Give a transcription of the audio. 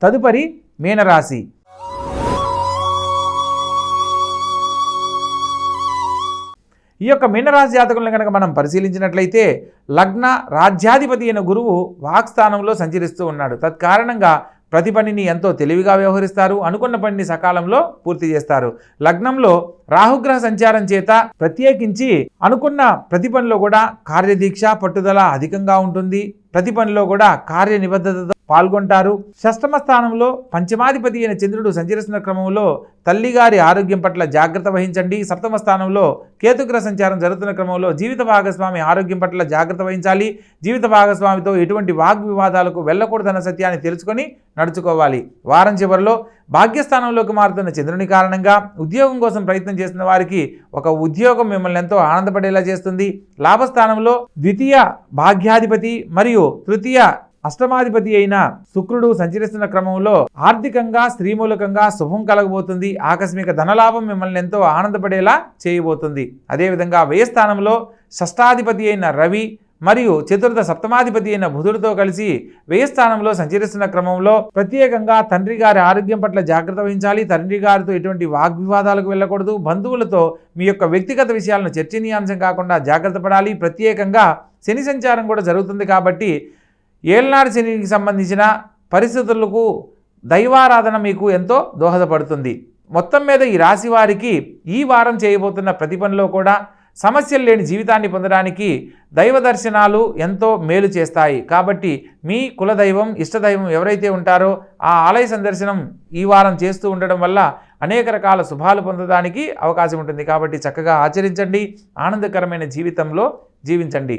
తదుపరి మీనరాశి. ఈ యొక్క మీనరాశి జాతకులను కనుక మనం పరిశీలించినట్లయితే లగ్న రాజ్యాధిపతి అయిన గురువు వాక్స్థానంలో సంచరిస్తూ ఉన్నాడు. తత్కారణంగా ప్రతి పనిని ఎంతో తెలివిగా వ్యవహరిస్తారు, అనుకున్న పనిని సకాలంలో పూర్తి చేస్తారు. లగ్నంలో రాహుగ్రహ సంచారం చేత ప్రత్యేకించి అనుకున్న ప్రతి పనిలో కూడా కార్యదీక్ష పట్టుదల అధికంగా ఉంటుంది. ప్రతి పనిలో కూడా కార్య నిబద్ధతతో పాల్గొంటారు. షష్టమ స్థానంలో పంచమాధిపతి అయిన చంద్రుడు సంచరిస్తున్న క్రమంలో తల్లిగారి ఆరోగ్యం పట్ల జాగ్రత్త వహించండి. సప్తమ స్థానంలో కేతుగ్రహ సంచారం జరుగుతున్న క్రమంలో జీవిత భాగస్వామి ఆరోగ్యం పట్ల జాగ్రత్త వహించాలి. జీవిత భాగస్వామితో ఎటువంటి వాగ్వివాదాలకు వెళ్ళకూడదన్న సత్యాన్ని తెలుసుకొని నడుచుకోవాలి. వారం చివరిలో భాగ్యస్థానంలోకి మారుతున్న చంద్రుని కారణంగా ఉద్యోగం కోసం ప్రయత్నం చేస్తున్న వారికి ఒక ఉద్యోగం మిమ్మల్ని ఎంతో ఆనందపడేలా చేస్తుంది. లాభస్థానంలో ద్వితీయ భాగ్యాధిపతి మరియు తృతీయ అష్టమాధిపతి అయిన శుక్రుడు సంచరిస్తున్న క్రమంలో ఆర్థికంగా స్త్రీమూలకంగా శుభం కలగబోతుంది. ఆకస్మిక ధనలాభం మిమ్మల్ని ఎంతో ఆనందపడేలా చేయబోతుంది. అదేవిధంగా వ్యయస్థానంలో షష్టాధిపతి అయిన రవి మరియు చతుర్థ సప్తమాధిపతి అయిన బుధుడితో కలిసి వ్యయస్థానంలో సంచరిస్తున్న క్రమంలో ప్రత్యేకంగా తండ్రి గారి ఆరోగ్యం పట్ల జాగ్రత్త వహించాలి. తండ్రి గారితో ఎటువంటి వాగ్వివాదాలకు వెళ్ళకూడదు. బంధువులతో మీ యొక్క వ్యక్తిగత విషయాలను చర్చనీయాంశం కాకుండా జాగ్రత్త పడాలి. ప్రత్యేకంగా శని సంచారం కూడా జరుగుతుంది కాబట్టి ఏళ్నాడు శనికి సంబంధించిన పరిస్థితులకు దైవారాధన మీకు ఎంతో దోహదపడుతుంది. మొత్తం మీద ఈ రాశి వారికి ఈ వారం చేయబోతున్న ప్రతి పనిలో కూడా సమస్యలు లేని జీవితాన్ని పొందడానికి దైవ దర్శనాలు ఎంతో మేలు చేస్తాయి. కాబట్టి మీ కులదైవం ఇష్టదైవం ఎవరైతే ఉంటారో ఆ ఆలయ సందర్శనం ఈ వారం చేస్తూ ఉండడం వల్ల అనేక రకాల శుభాలు పొందడానికి అవకాశం ఉంటుంది. కాబట్టి చక్కగా ఆచరించండి, ఆనందకరమైన జీవితంలో జీవించండి.